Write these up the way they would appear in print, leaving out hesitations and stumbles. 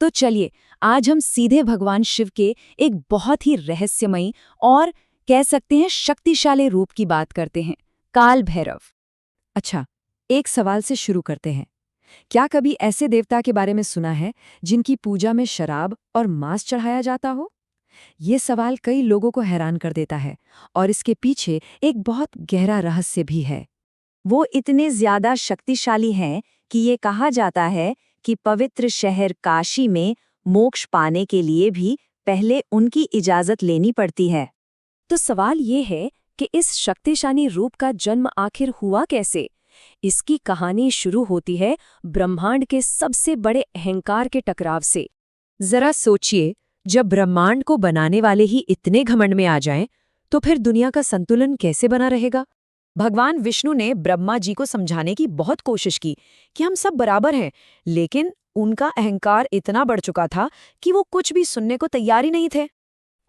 तो चलिए आज हम सीधे भगवान शिव के एक बहुत ही रहस्यमयी और कह सकते हैं शक्तिशाली रूप की बात करते हैं, काल भैरव। अच्छा, एक सवाल से शुरू करते हैं। क्या कभी ऐसे देवता के बारे में सुना है जिनकी पूजा में शराब और मांस चढ़ाया जाता हो? ये सवाल कई लोगों को हैरान कर देता है और इसके पीछे एक बहुत गहरा रहस्य भी है। वो इतने ज्यादा शक्तिशाली हैं कि ये कहा जाता है कि पवित्र शहर काशी में मोक्ष पाने के लिए भी पहले उनकी इजाजत लेनी पड़ती है। तो सवाल ये है कि इस शक्तिशाली रूप का जन्म आखिर हुआ कैसे? इसकी कहानी शुरू होती है ब्रह्मांड के सबसे बड़े अहंकार के टकराव से। जरा सोचिए, जब ब्रह्मांड को बनाने वाले ही इतने घमंड में आ जाएं, तो फिर दुनिया का संतुलन कैसे बना रहेगा? भगवान विष्णु ने ब्रह्मा जी को समझाने की बहुत कोशिश की कि हम सब बराबर हैं, लेकिन उनका अहंकार इतना बढ़ चुका था कि वो कुछ भी सुनने को तैयार ही नहीं थे।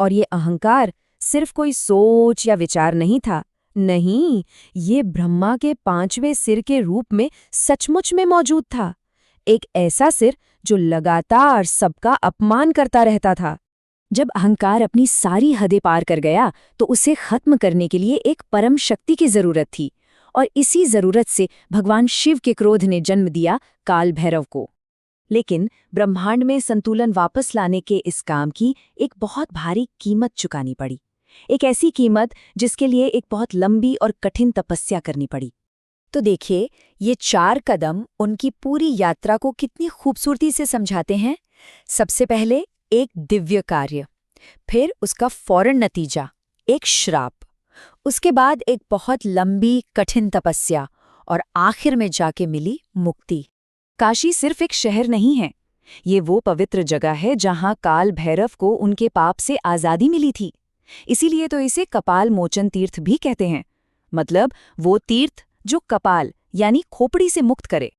और ये अहंकार सिर्फ कोई सोच या विचार नहीं था, नहीं, ये ब्रह्मा के 5वें सिर के रूप में सचमुच में मौजूद था। एक ऐसा सिर जो लगातार सबका अपमान करता रहता था। जब अहंकार अपनी सारी हदें पार कर गया तो उसे खत्म करने के लिए एक परम शक्ति की जरूरत थी, और इसी जरूरत से भगवान शिव के क्रोध ने जन्म दिया काल भैरव को। लेकिन ब्रह्मांड में संतुलन वापस लाने के इस काम की एक बहुत भारी कीमत चुकानी पड़ी। एक ऐसी कीमत जिसके लिए एक बहुत लंबी और कठिन तपस्या करनी पड़ी। तो देखिए, ये 4 कदम उनकी पूरी यात्रा को कितनी खूबसूरती से समझाते हैं। सबसे पहले एक दिव्य कार्य, फिर उसका फौरन नतीजा एक श्राप, उसके बाद एक बहुत लंबी कठिन तपस्या, और आखिर में जाके मिली मुक्ति। काशी सिर्फ एक शहर नहीं है, ये वो पवित्र जगह है जहां काल भैरव को उनके पाप से आज़ादी मिली थी। इसीलिए तो इसे कपाल मोचन तीर्थ भी कहते हैं, मतलब वो तीर्थ जो कपाल यानी खोपड़ी से मुक्त करे।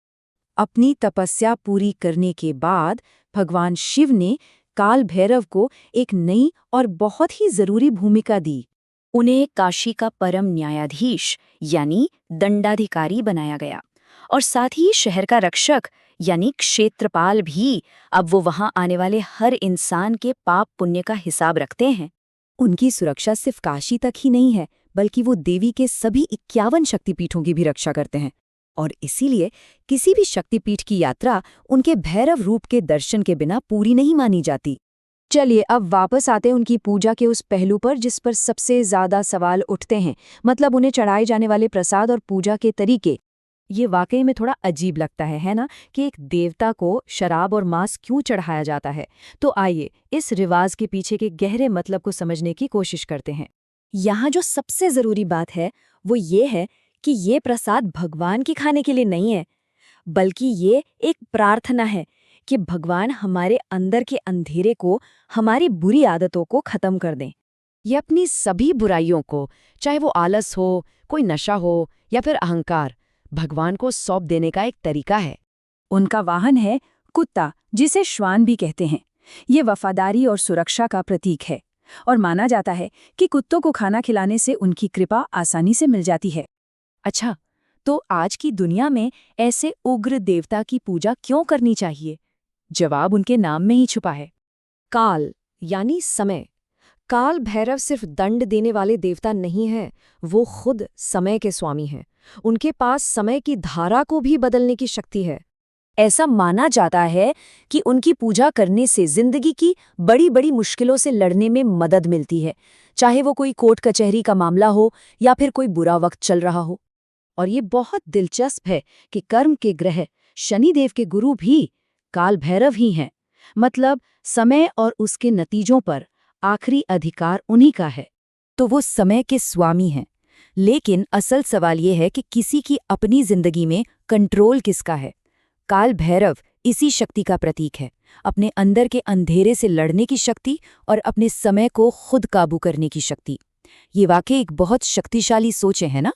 अपनी तपस्या पूरी करने के बाद भगवान शिव ने काल भैरव को एक नई और बहुत ही जरूरी भूमिका दी। उन्हें काशी का परम न्यायाधीश यानी दंडाधिकारी बनाया गया, और साथ ही शहर का रक्षक यानी क्षेत्रपाल भी। अब वो वहां आने वाले हर इंसान के पाप पुण्य का हिसाब रखते हैं। उनकी सुरक्षा सिर्फ काशी तक ही नहीं है, बल्कि वो देवी के सभी 51 शक्तिपीठों की भी रक्षा करते हैं। और इसीलिए किसी भी शक्तिपीठ की यात्रा उनके भैरव रूप के दर्शन के बिना पूरी नहीं मानी जाती। चलिए अब वापस आते हैं उनकी पूजा के उस पहलू पर जिस पर सबसे ज्यादा सवाल उठते हैं, मतलब उन्हें चढ़ाए जाने वाले प्रसाद और पूजा के तरीके। ये वाकई में थोड़ा अजीब लगता है ना, कि एक देवता को शराब और मांस क्यों चढ़ाया जाता है। तो आइए इस रिवाज के पीछे के गहरे मतलब को समझने की कोशिश करते हैं। यहाँ जो सबसे जरूरी बात है वो ये है कि ये प्रसाद भगवान के खाने के लिए नहीं है, बल्कि ये एक प्रार्थना है कि भगवान हमारे अंदर के अंधेरे को, हमारी बुरी आदतों को खत्म कर दें। ये अपनी सभी बुराइयों को, चाहे वो आलस हो, कोई नशा हो या फिर अहंकार, भगवान को सौंप देने का एक तरीका है। उनका वाहन है कुत्ता, जिसे श्वान भी कहते हैं। ये वफादारी और सुरक्षा का प्रतीक है, और माना जाता है कि कुत्तों को खाना खिलाने से उनकी कृपा आसानी से मिल जाती है। अच्छा, तो आज की दुनिया में ऐसे उग्र देवता की पूजा क्यों करनी चाहिए? जवाब उनके नाम में ही छुपा है। काल यानी समय। काल भैरव सिर्फ दंड देने वाले देवता नहीं हैं, वो खुद समय के स्वामी हैं। उनके पास समय की धारा को भी बदलने की शक्ति है। ऐसा माना जाता है कि उनकी पूजा करने से जिंदगी की बड़ी बड़ी मुश्किलों से लड़ने में मदद मिलती है, चाहे वो कोई कोर्ट कचहरी का मामला हो या फिर कोई बुरा वक्त चल रहा हो। और ये बहुत दिलचस्प है कि कर्म के ग्रह शनिदेव के गुरु भी काल भैरव ही हैं, मतलब समय और उसके नतीजों पर आखिरी अधिकार उन्हीं का है। तो वो समय के स्वामी हैं। लेकिन असल सवाल ये है कि किसी की अपनी जिंदगी में कंट्रोल किसका है? काल भैरव इसी शक्ति का प्रतीक है, अपने अंदर के अंधेरे से लड़ने की शक्ति और अपने समय को खुद काबू करने की शक्ति। ये वाकई एक बहुत शक्तिशाली सोच है ना?